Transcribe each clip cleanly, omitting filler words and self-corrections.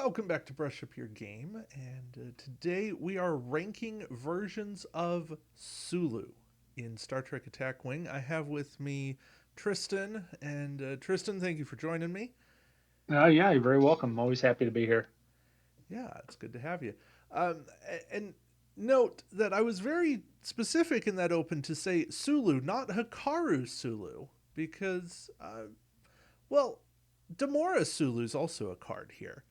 Welcome back to Brush Up Your Game, and today we are ranking versions of Sulu in Star Trek Attack Wing. I have with me Tristan, and Tristan, thank you for joining me. Yeah, you're very welcome. Always happy to be here. Yeah, it's good to have you. And note that I was very specific in that open to say Sulu, not Hikaru Sulu, because, well, Demora Sulu is also a card here.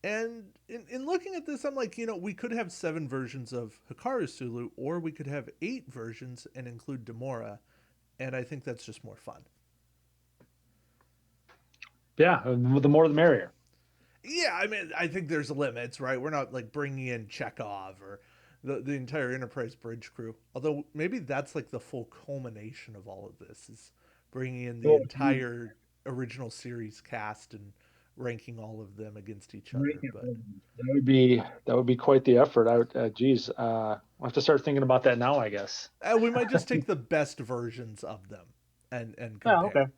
And in looking at this, I'm like, we could have seven versions of Hikaru Sulu, or we could have eight versions and include Demora. And I think that's just more fun. Yeah, the more the merrier. Yeah, I mean, I think there's limits, right? We're not like bringing in Chekhov or the entire Enterprise bridge crew. Although maybe that's like the full culmination of all of this is bringing in the Oh, geez. entire original series cast and ranking all of them against each other. Ranking But order. That would be quite the effort. Geez, I'll have to start thinking about that now, I guess. we might just take the best versions of them and Yeah, okay. compare.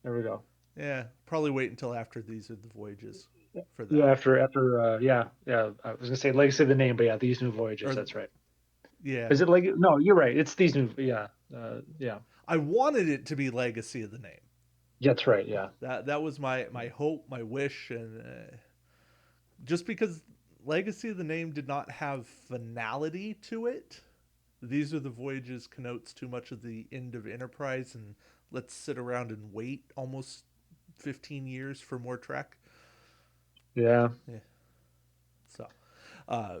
There we go. Yeah, probably wait until after these are the voyages for Yeah, that. yeah. I was gonna say Legacy of the name, but yeah, these new voyages. Or That's right. yeah, Is it like? No, you're right. It's these new. Yeah, yeah. I wanted it to be Legacy of the Name. That's right. Yeah. That was my hope, my wish, and just because Legacy of the Name did not have finality to it, these are the voyages connotes too much of the end of Enterprise, and let's sit around and wait almost 15 years for more Trek. Yeah. Yeah. So, uh,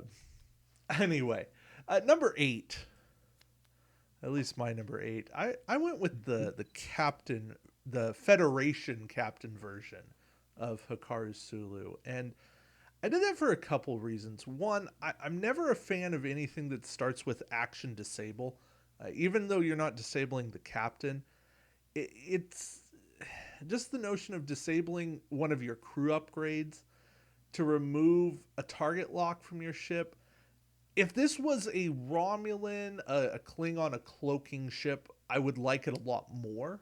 anyway, number eight, at least my number eight, I went with the captain, the Federation captain version of Hikaru Sulu. And I did that for a couple reasons. One, I'm never a fan of anything that starts with action disable. Even though you're not disabling the captain, it's just the notion of disabling one of your crew upgrades to remove a target lock from your ship. If this was a Romulan, a Klingon, a cloaking ship, I would like it a lot more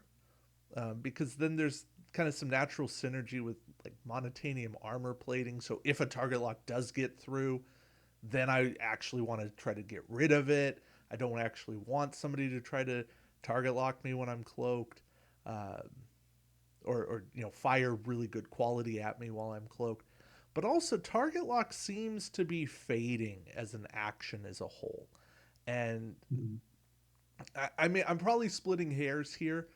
because then there's kind of some natural synergy with like monotanium armor plating. So if a target lock does get through, then I actually want to try to get rid of it. I don't actually want somebody to try to target lock me when I'm cloaked, uh, or fire really good quality at me while I'm cloaked. But also, target lock seems to be fading as an action as a whole, and Mhm. I mean, I'm probably splitting hairs here,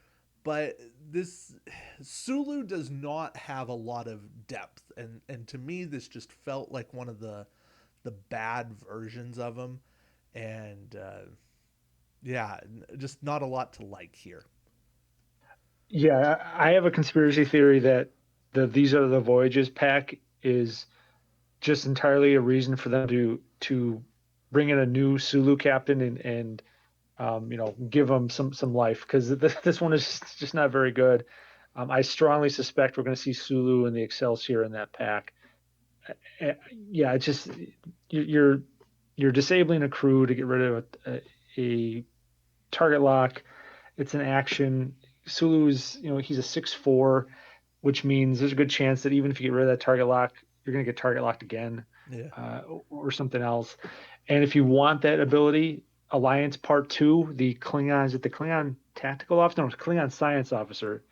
but this Sulu does not have a lot of depth, and to me, this just felt like one of the bad versions of him, and yeah, just not a lot to like here. Yeah, I have a conspiracy theory that the These Are the Voyages pack is just entirely a reason for them to bring in a new Sulu captain and give him some life because this one is just not very good. I strongly suspect we're going to see Sulu and the Excelsior in that pack. Uh, yeah, it's just you're you're disabling a crew to get rid of a target lock. It's an action. Sulu's he's a 6'4", which means there's a good chance that even if you get rid of that target lock, you're going to get target locked again, Yeah, or something else. And if you want that ability, Alliance Part Two, the Klingons at the Klingon Tactical Officer, no, Klingon Science Officer.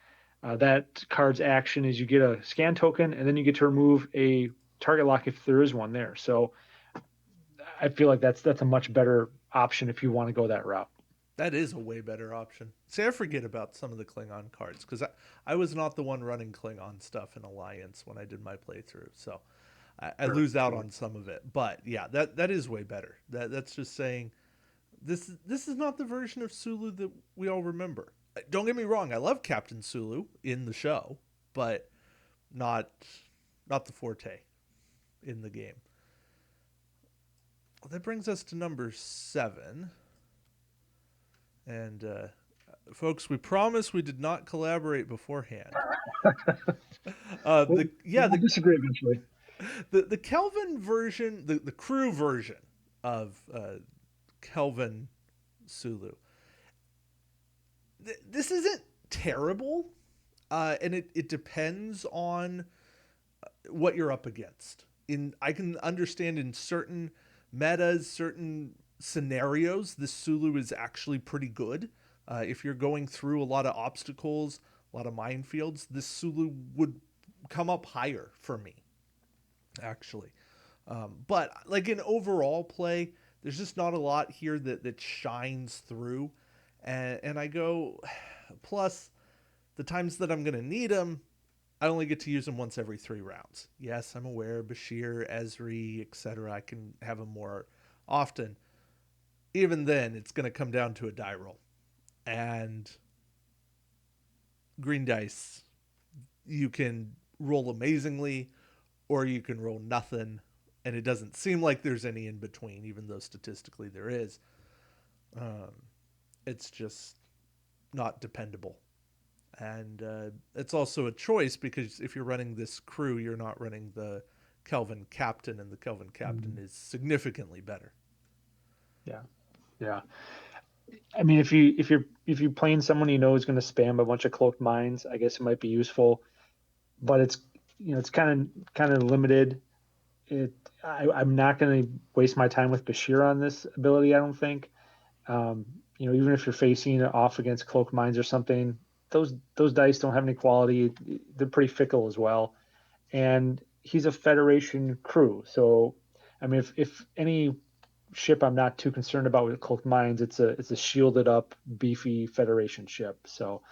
That card's action is you get a scan token, and then you get to remove a target lock if there is one there. So I feel like that's a much better option if you want to go that route. that is a way better option. See, I forget about some of the Klingon cards because I was not the one running Klingon stuff in Alliance when I did my playthrough, so I Sure, lose out sure. on some of it. But yeah, that is way better. That's just saying this is not the version of Sulu that we all remember. Don't get me wrong, I love Captain Sulu in the show, but not not the forte in the game. Well, that brings us to number seven, and folks, we promise we did not collaborate beforehand. We'll, The yeah we'll disagree eventually. the Kelvin version, the crew version of Kelvin Sulu. This isn't terrible, and it depends on what you're up against. In I can understand in certain metas, certain scenarios, this Sulu is actually pretty good. If you're going through a lot of obstacles, a lot of minefields, this Sulu would come up higher for me, actually. But like in overall play, there's just not a lot here that shines through. And I go, plus the times that I'm going to need them, I only get to use them once every 3 rounds. Yes, I'm aware Bashir, Esri, etc. I can have them more often. Even then, it's going to come down to a die roll. And green dice, you can roll amazingly or you can roll nothing. And it doesn't seem like there's any in between, even though statistically there is. Um, it's just not dependable. And it's also a choice because if you're running this crew, you're not running the Kelvin captain, and the Kelvin captain is significantly better. Yeah, yeah. I mean, if you're playing someone you know is going to spam a bunch of cloaked mines, I guess it might be useful. But it's it's kind of limited. It I'm not going to waste my time with Bashir on this ability. I don't think. Um, Even if you're facing it off against cloaked mines or something, those dice don't have any quality. They're pretty fickle as well. And he's a Federation crew, so I mean, if any ship I'm not too concerned about with cloaked mines, it's a shielded up, beefy Federation ship. So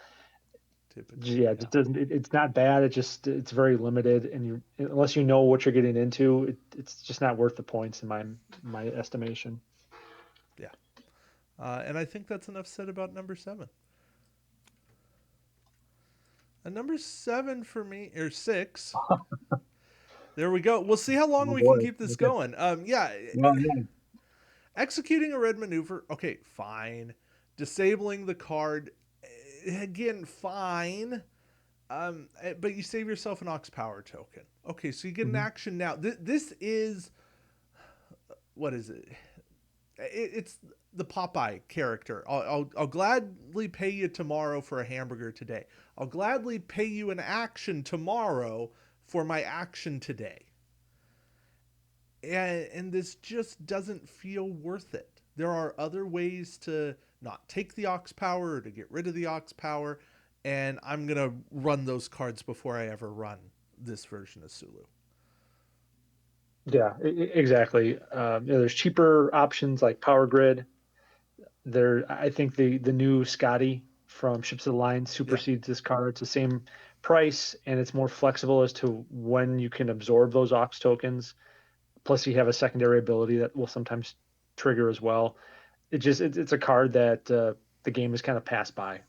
Typically, yeah, it yeah, just doesn't. It's not bad. It's very limited, and unless you know what you're getting into, it's just not worth the points in my estimation. yeah. And I think that's enough said about number 7. Number 7 for me, or 6. There we go. We'll see how long Oh we can boy. keep this Okay. going. Yeah, Well, yeah. executing a red maneuver. Okay, fine. Disabling the card. Again, fine. But you save yourself an Ox Power token. Okay, so you get an Mhm. action now. This is what is it? It's the Popeye character. I'll gladly pay you tomorrow for a hamburger today. I'll gladly pay you an action tomorrow for my action today. And this just doesn't feel worth it. There are other ways to not take the Ox Power or to get rid of the Ox Power, and I'm gonna run those cards before I ever run this version of Sulu. Yeah, exactly. There's cheaper options like Power Grid. I think the new Scotty from Ships of the Line Yeah, supersedes this card. It's the same price and it's more flexible as to when you can absorb those Ox tokens. Plus, you have a secondary ability that will sometimes trigger as well. It's a card that the game has kind of passed by.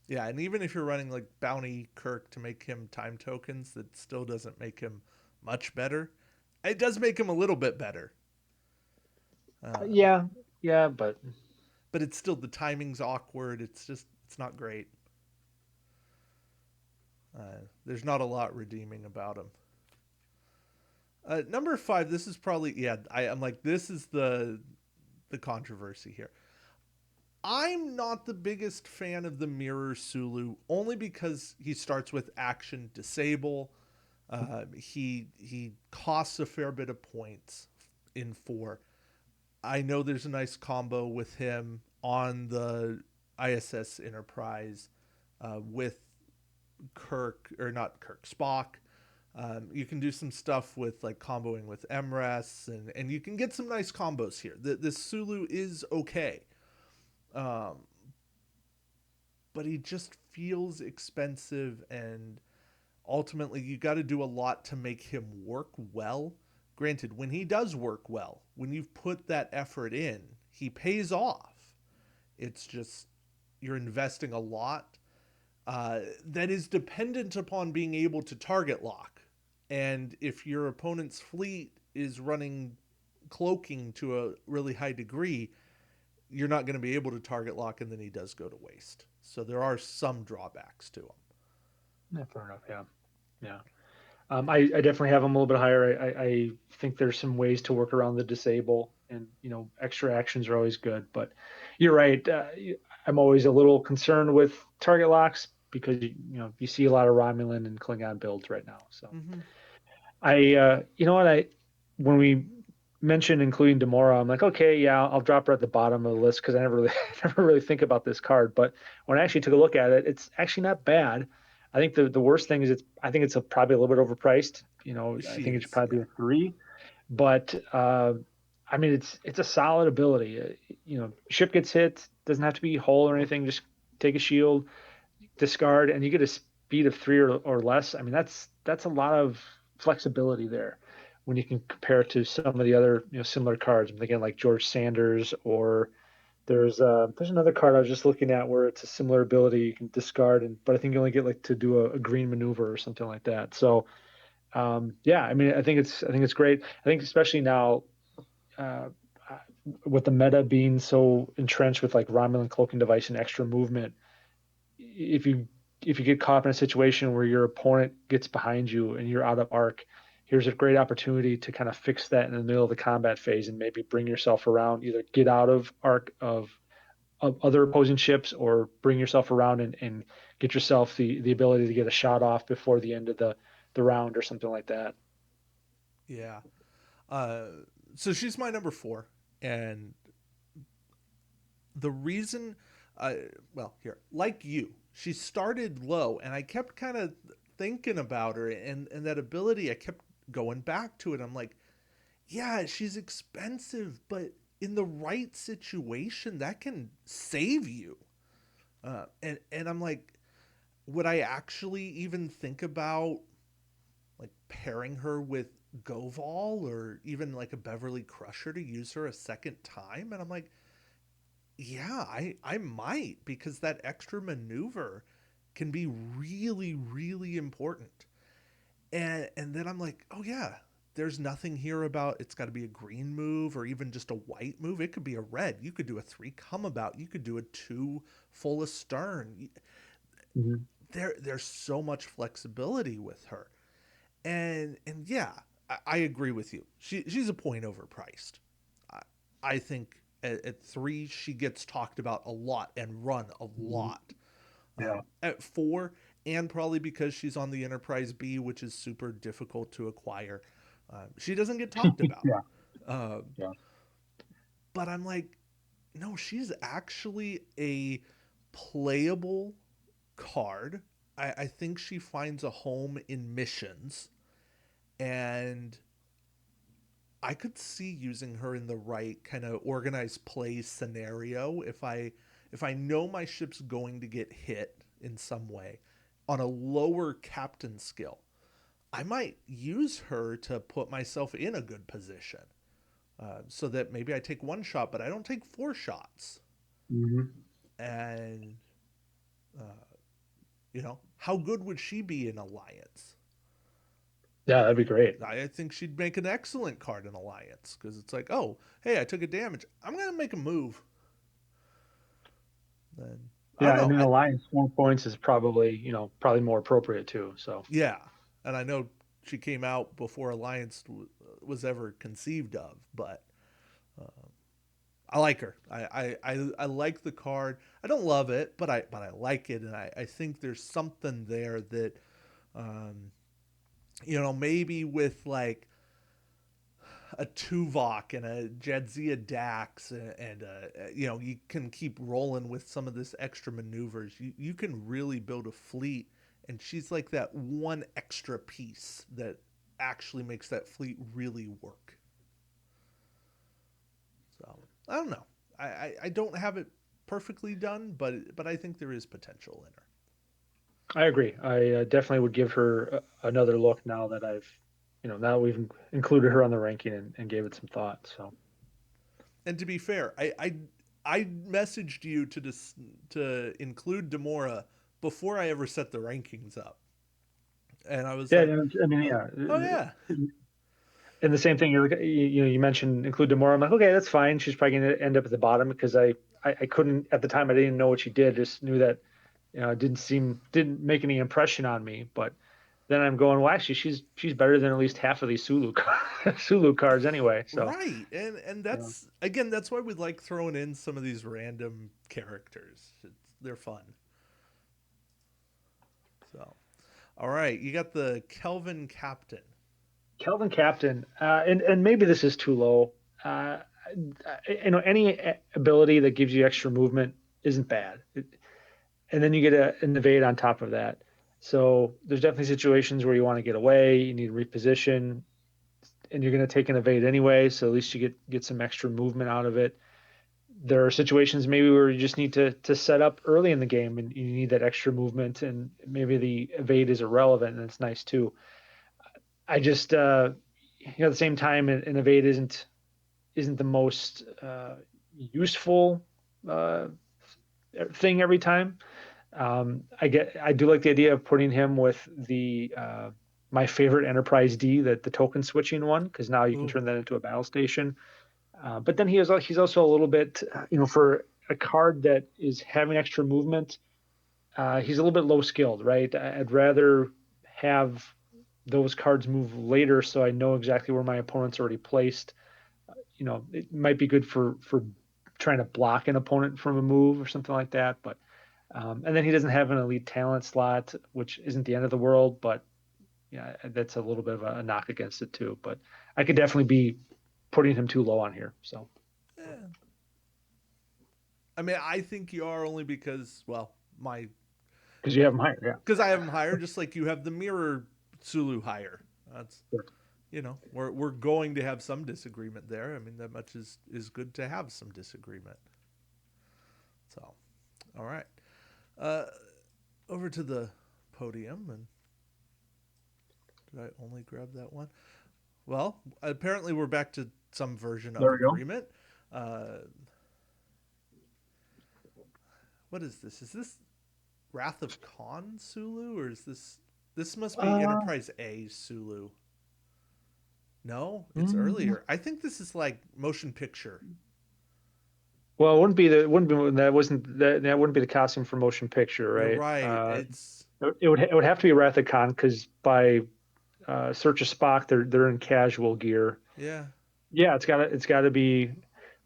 yeah, and even if you're running like Bounty Kirk to make him time tokens, that still doesn't make him much better. It does make him a little bit better, Yeah, yeah, but but it's still the timing's awkward. It's not great. There's not a lot redeeming about him. Number 5. This is probably yeah. I'm like this is the controversy here. I'm not the biggest fan of the Mirror Sulu only because he starts with action disable. He costs a fair bit of points in 4. I know there's a nice combo with him on the ISS Enterprise with Kirk or not Kirk Spock. You can do some stuff with like comboing with MRES and you can get some nice combos here. This Sulu is okay. Um, but he just feels expensive and ultimately you got to do a lot to make him work well. Granted, when he does work well, when you've put that effort in, he pays off. It's just you're investing a lot that is dependent upon being able to target lock. And if your opponent's fleet is running cloaking to a really high degree, you're not going to be able to target lock, and then he does go to waste. So there are some drawbacks to him. yeah, fair enough. Yeah, yeah. I definitely have them a little bit higher. I think there's some ways to work around the disable, and extra actions are always good. But you're right. I'm always a little concerned with target locks because you see a lot of Romulan and Klingon builds right now. So Hmm. you know what, I when we mentioned including Demora, I'm like, okay, yeah, I'll drop her at the bottom of the list because I never really never really think about this card. But when I actually took a look at it, it's actually not bad. I think the worst thing is I think it's probably a little bit overpriced. I She think it should is, probably be yeah. a three, but I mean it's a solid ability. Ship gets hit, doesn't have to be whole or anything. Just take a shield, discard, and you get a speed of three or less. I mean, that's a lot of flexibility there when you can compare it to some of the other similar cards. I'm thinking like George Sanders, or there's another card I was just looking at where it's a similar ability you can discard, but I think you only get like to do a green maneuver or something like that. So yeah, I mean, I think it's great. I think especially now, uh, with the meta being so entrenched with like Romulan cloaking device and extra movement, if you get caught in a situation where your opponent gets behind you and you're out of arc, here's a great opportunity to kind of fix that in the middle of the combat phase and maybe bring yourself around, either get out of arc of other opposing ships or bring yourself around and get yourself the ability to get a shot off before the end of the round or something like that. Yeah. Uh, so she's my number four, and the reason, uh, well, here, like you, she started low, and I kept kind of thinking about her and that ability. I kept going back to it. I'm like, yeah, she's expensive, but in the right situation, that can save you. And I'm like, would I actually even think about like pairing her with Goval or even like a Beverly Crusher to use her a second time? And I'm like, yeah, I might, because that extra maneuver can be really, really important. And then I'm like, oh yeah, there's nothing here about it's got to be a green move or even just a white move. It could be a red. You could do a three come about. You could do a two full astern. Mm-hmm. There's so much flexibility with her. And yeah, I agree with you. She's a point overpriced. I, I think at three she gets talked about a lot and run a Mm-hmm. lot. Yeah. At four, and probably because she's on the Enterprise B, which is super difficult to acquire, she doesn't get talked about. Yeah. Uh, Yeah. but I'm like, no, she's actually a playable card. I think she finds a home in missions, and I could see using her in the right kind of organized play scenario if I know my ship's going to get hit in some way on a lower captain skill. I might use her to put myself in a good position, so that maybe I take one shot, but I don't take four shots. Mm-hmm. And how good would she be in Alliance? Yeah, that'd be great. I think she'd make an excellent card in Alliance because it's like, oh, hey, I took a damage. I'm gonna make a move. Then I don't Yeah, know. and in Alliance, 4 points is probably more appropriate too. So Yeah, and I know she came out before Alliance was ever conceived of, but I like her. I like the card. I don't love it, but I like it, and I think there's something there that um, maybe with like a Tuvok and a Jadzia Dax, and you can keep rolling with some of this extra maneuvers. You can really build a fleet, and she's like that one extra piece that actually makes that fleet really work. So I don't know. I don't have it perfectly done, but I think there is potential in her. I agree. I definitely would give her another look now that now we've included her on the ranking and gave it some thought. So And to be fair, I messaged you to include Demora before I ever set the rankings up, and I was yeah, like, I mean, oh, yeah, oh yeah, and the same thing. You mentioned include Demora. I'm like, okay, that's fine. She's probably going to end up at the bottom because I couldn't at the time. I didn't know what she did. Just knew that it didn't make any impression on me. But then I'm going, well, actually, she's better than at least half of these Sulu cards anyway. So right. And yeah, that's why we like throwing in some of these random characters. They're fun. So, all right, you got the Kelvin Captain. Kelvin Captain, and maybe this is too low. Uh, any ability that gives you extra movement isn't bad. And then you get an evade on top of that. So there's definitely situations where you want to get away, you need to reposition, and you're going to take an evade anyway. So at least you get some extra movement out of it. There are situations maybe where you just need to set up early in the game and you need that extra movement, and maybe the evade is irrelevant, and it's nice too. I just at the same time, an evade isn't the most useful uh, thing every time. I do like the idea of putting him with the my favorite Enterprise D, the token switching one, because now you can Ooh, turn that into a battle station. But then he's also a little bit, for a card that is having extra movement, he's a little bit low skilled, right? I'd rather have those cards move later so I know exactly where my opponent's already placed. It might be good for trying to block an opponent from a move or something like that. But and then he doesn't have an elite talent slot, which isn't the end of the world, but yeah, that's a little bit of a knock against it too. But I could definitely be putting him too low on here. So yeah. I mean, I think you are only because, well, my because you have him higher, yeah. because I have him higher, just like you have the mirror Sulu higher. That's Sure. we're going to have some disagreement there. I mean, that much is good to have some disagreement. So, all right, uh, over to the podium, and did I only grab that one? Well, apparently we're back to some version of There we go. agreement. Uh, what is this? Is this Wrath of Khan Sulu, or is this must be Uh, Enterprise A Sulu? No, it's mm, earlier. I think this is like motion picture. well, that wouldn't be the costume for motion picture, You're right? right. It's It would have to be Wrath of Khan because by Search of Spock, they're in casual gear. yeah, Yeah, it's gotta be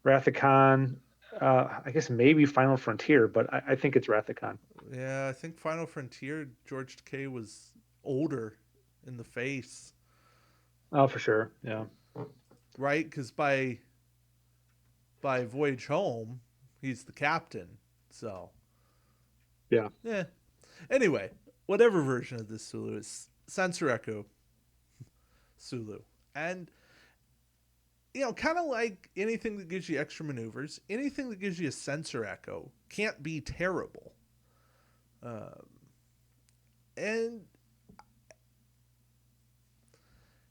Wrath of Khan. I guess maybe Final Frontier, but I think it's Wrath of Khan. yeah. I think Final Frontier George Takei was older in the face, Oh, for sure. Yeah. right? Because by Voyage Home, he's the captain. So Yeah. yeah. Anyway, whatever version of this Sulu is, Sensor Echo Sulu, and kind of like anything that gives you extra maneuvers, anything that gives you a sensor echo can't be terrible. Um, and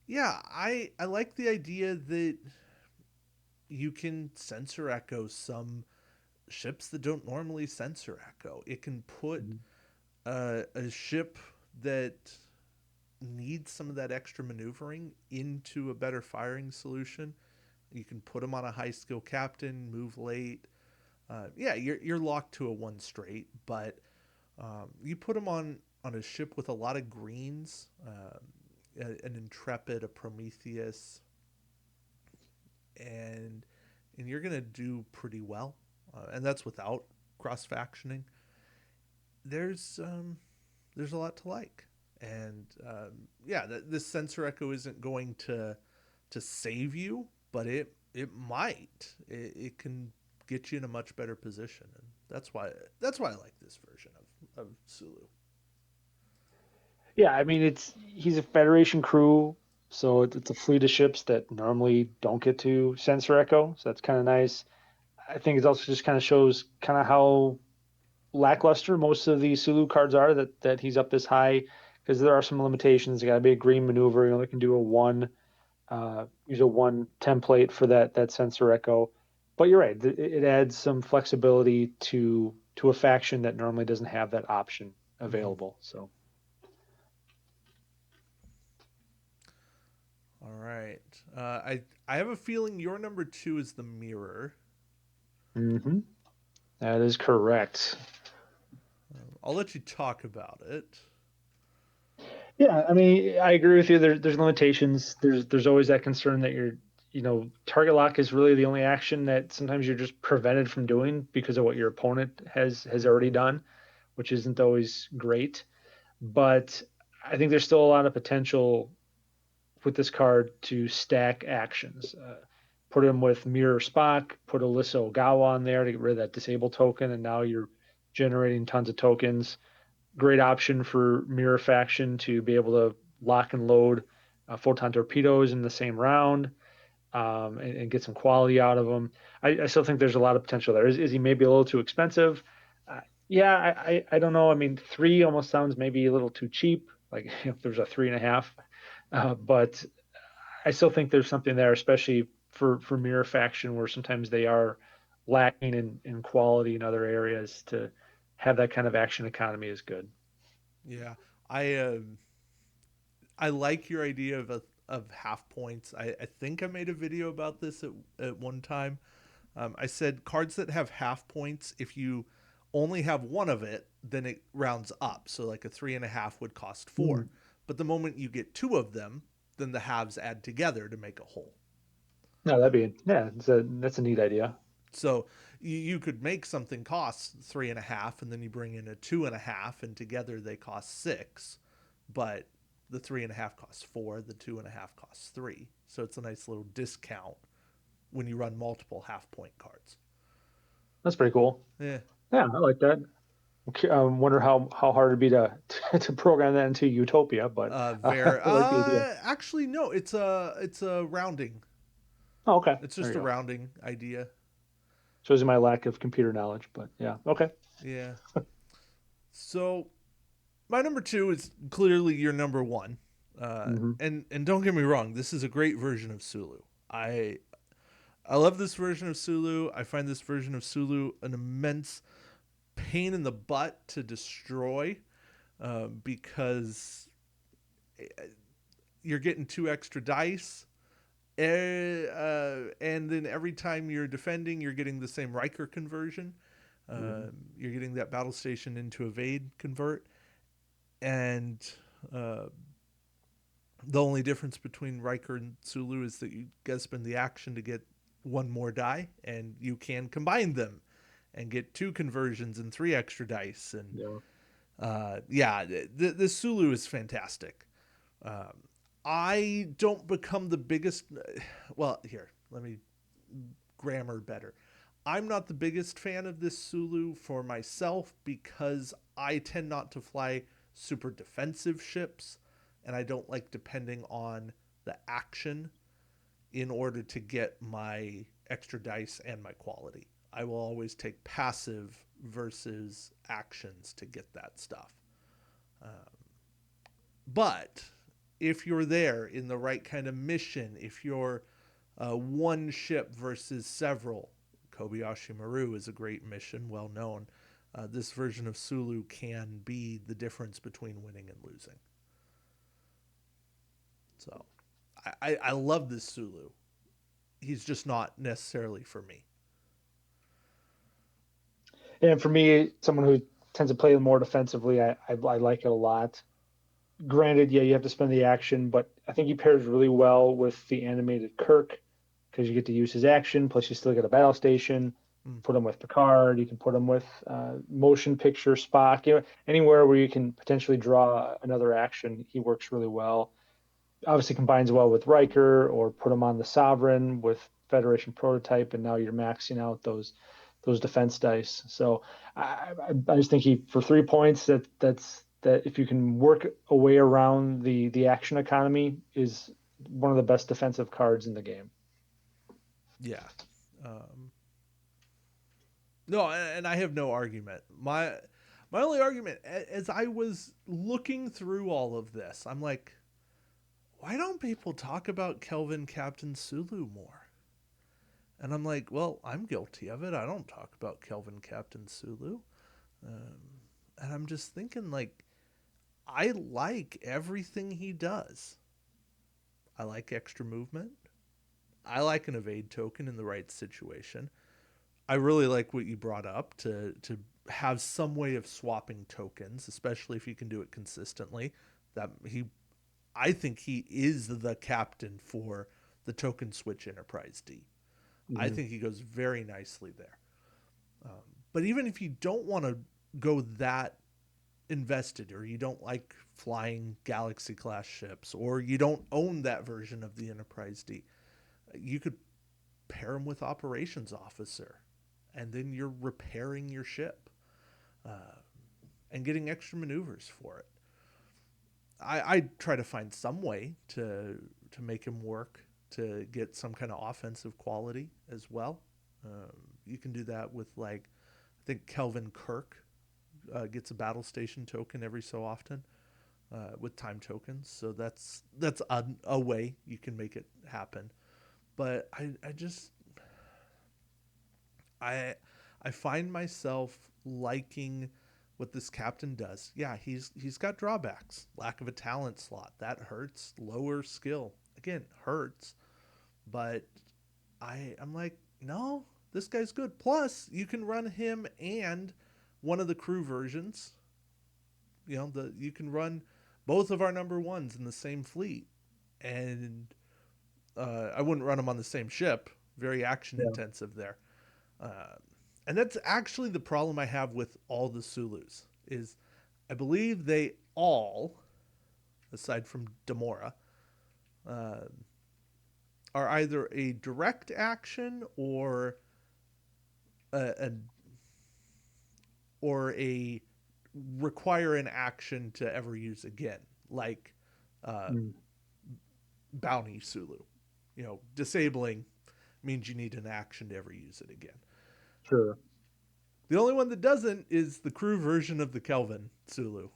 yeah, I like the idea that you can sensor echo some ships that don't normally sensor echo. It can put Mhm. a ship that needs some of that extra maneuvering into a better firing solution. You can put them on a high skill captain, move late. Yeah, you're locked to a one straight, but you put them on a ship with a lot of greens, an Intrepid, a Prometheus, and you're gonna do pretty well. And that's without cross factioning. There's there's a lot to like, and yeah, this sensor echo isn't going to save you, but it might. It can get you in a much better position, and that's why I like this version of Sulu. Yeah, I mean he's a Federation crew, so it's a fleet of ships that normally don't get to sensor echo, so that's kind of nice. I think it also just kind of shows kind of how lackluster most of the Sulu cards are that he's up this high because there are some limitations. You got to be a green maneuver. You only can do use a one template for that sensor echo. But you're right. It adds some flexibility to a faction that normally doesn't have that option Mm-hmm. available. So All right, I have a feeling your number two is the mirror. hmm that is correct. I'll let you talk about it. Yeah, I mean, I agree with you. There's limitations. There's always that concern that target lock is really the only action that sometimes you're just prevented from doing because of what your opponent has already Mm-hmm. done, which isn't always great. but I think there's still a lot of potential with this card to stack actions. Put him with Mirror Spock, put Alyssa Ogawa on there to get rid of that disable token, and now you're generating tons of tokens. Great option for Mirror Faction to be able to lock and load photon torpedoes in the same round, and get some quality out of them. I still think there's a lot of potential there. Is he maybe a little too expensive? Yeah, I don't know. I mean, three almost sounds maybe a little too cheap. Like if there's a 3.5, but I still think there's something there, especially for Mirror Faction, where sometimes they are lacking in quality in other areas. To have that kind of action economy is good. Yeah, I like your idea of half points. I think I made a video about this at one time. I said cards that have half points, if you only have one of it, then it rounds up. So like a 3.5 would cost four. Mm. But the moment you get two of them, then the halves add together to make a whole. No, yeah, that's a neat idea. So you could make something cost 3.5, and then you bring in a 2.5, and together they cost six. But the 3.5 costs four, the 2.5 costs three. So it's a nice little discount when you run multiple half point cards. That's pretty cool. Yeah. Yeah, I like that. Okay, wonder how hard it'd be to to program that into Utopia, but I Very. like the idea. Actually, no. It's a rounding. Oh, okay, It's there just you a go. rounding idea. Shows you my lack of computer knowledge, but yeah, okay. Yeah. So my number two is clearly your number one. Hmm. And don't get me wrong, this is a great version of Sulu. I I love this version of Sulu. I find this version of Sulu an immense pain in the butt to destroy, because you're getting two extra dice. And then every time you're defending, you're getting the same Riker conversion. Hmm. You're getting that battle station into evade convert. And uh, the only difference between Riker and Sulu is that you gotta spend the action to get one more die, and you can combine them and get two conversions and three extra dice. And Yeah. yeah, the Sulu is fantastic. Um, I don't become the biggest. Well, here, let me grammar better. I'm not the biggest fan of this Sulu for myself because I tend not to fly super defensive ships, and I don't like depending on the action in order to get my extra dice and my quality. I will always take passive versus actions to get that stuff. Um, but if you're there in the right kind of mission, if you're one ship versus several, Kobayashi Maru is a great mission, well known. This version of Sulu can be the difference between winning and losing. So I love this Sulu. He's just not necessarily for me. And for me, someone who tends to play more defensively, I like it a lot. Granted, yeah, you have to spend the action, but I think he pairs really well with the animated Kirk because you get to use his action, plus you still get a battle station. Mm. Put him with Picard. You can put him with motion picture Spock. You know, anywhere where you can potentially draw another action, he works really well. Obviously combines well with Riker, or put him on the Sovereign with Federation prototype, and now you're maxing out those defense dice. So I just think he for 3 points that if you can work a way around the action economy is one of the best defensive cards in the game. Yeah. Um, no, and I have no argument. My only argument, as I was looking through all of this, I'm like, why don't people talk about Kelvin Captain Sulu more? And I'm like, well, I'm guilty of it. I don't talk about Kelvin Captain Sulu. Um, and I'm just thinking, like, I like everything he does. I like extra movement. I like an evade token in the right situation. I really like what you brought up to have some way of swapping tokens, especially if you can do it consistently. That he, I think he is the captain for the token switch Enterprise D. I Mm-hmm. think he goes very nicely there. Um, but even if you don't want to go that invested, or you don't like flying Galaxy class ships, or you don't own that version of the Enterprise D, you could pair them with operations officer, and then you're repairing your ship uh, and getting extra maneuvers for it. I try to find some way to make him work to get some kind of offensive quality as well. You can do that with, like, I think Kelvin Kirk gets a battle station token every so often with time tokens, so that's a way you can make it happen. But I just I I find myself liking what this captain does. Yeah, he's got drawbacks. Lack of a talent slot, that hurts. Lower skill, again, hurts. But I'm like, no, this guy's good. Plus, you can run him and one of the crew versions. You can run both of our number ones in the same fleet, and I wouldn't run them on the same ship. Very action Yeah. intensive there. Uh, and that's actually the problem I have with all the Sulus is I believe they all, aside from Demora, uh, are either a direct action a or a require an action to ever use again, like uh, Mm, Bounty Sulu. Disabling means you need an action to ever use it again. sure. The only one that doesn't is the crew version of the Kelvin Sulu.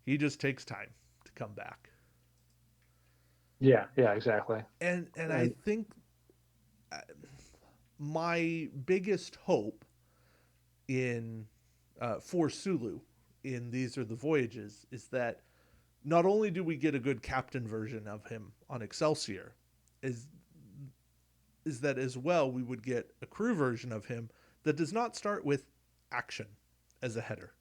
He just takes time to come back. Yeah, yeah, exactly. And I And think uh, my biggest hope in for Sulu in These Are the Voyages is that not only do we get a good captain version of him on Excelsior, is is that as well we would get a crew version of him that does not start with action as a header.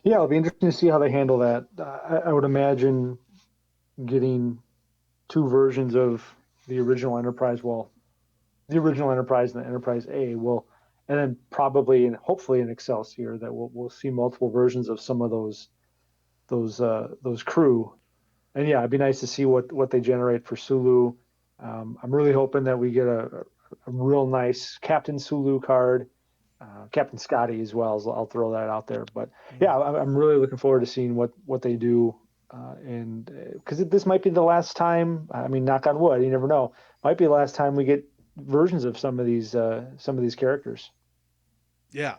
yeah, it'll be interesting to see how they handle that. I would imagine getting two versions of the original Enterprise. Well, the original Enterprise and the Enterprise A will, and then probably and hopefully in Excelsior that we'll see multiple versions of some of those crew. And yeah, it'd be nice to see what they generate for Sulu. I'm really hoping that we get a real nice Captain Sulu card, Captain Scotty as well. As I'll throw that out there. But Mm. yeah, I'm really looking forward to seeing what they do. And because this might be the last time. I mean, knock on wood, you never know. Might be the last time we get versions of some of these characters. Yeah,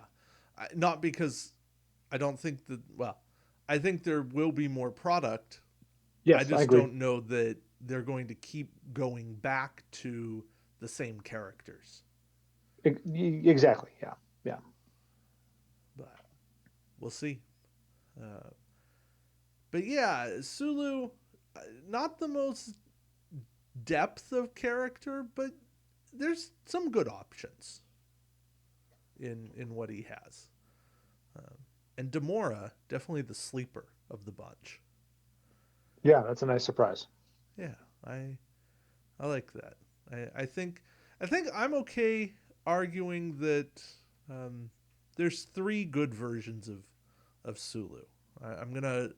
not because I don't think that. Well, I think there will be more product. I Yes, I just agree. don't know that they're going to keep going back to the same characters. Exactly. Yeah. Yeah. But we'll see. Uh, but yeah, Sulu, not the most depth of character, but there's some good options in what he has. Um, and Demora, definitely the sleeper of the bunch. Yeah. That's a nice surprise. Yeah, I like that. I think I'm okay arguing that um, there's three good versions of Sulu. I'm gonna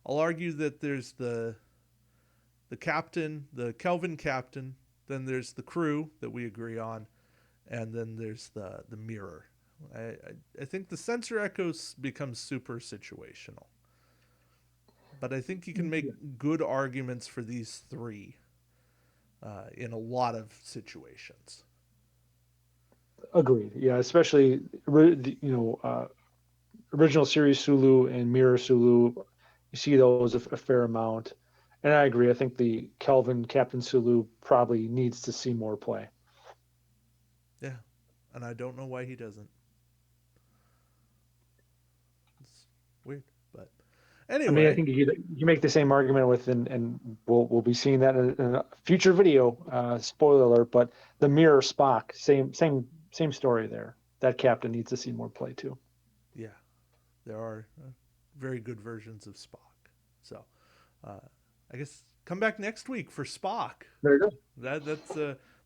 I'll argue that there's the captain, the Kelvin captain, then there's the crew that we agree on, and then there's the mirror. I think the sensor echoes becomes super situational, but I think you can Yeah. make good arguments for these three in a lot of situations. Agreed. Yeah, especially original series Sulu and Mirror Sulu. You see those a fair amount, and I agree. I think the Kelvin Captain Sulu probably needs to see more play. Yeah, and I don't know why he doesn't. It's weird, but I mean, I anyway, think you make the same argument with, and we'll be seeing that in a future video. Spoiler alert, but the Mirror Spock, same story there. That captain needs to see more play too. yeah, there are very good versions of Spock. So uh, I guess come back next week for Spock. There you go.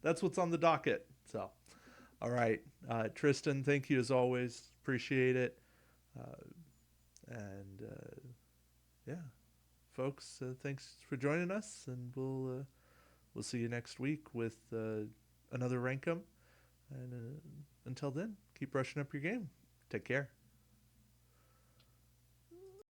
That's what's on the docket. So all right, Tristan, thank you as always. Appreciate it. Uh, and yeah, folks, thanks for joining us, and we'll see you next week with another Rankum. And until then, keep brushing up your game. Take care.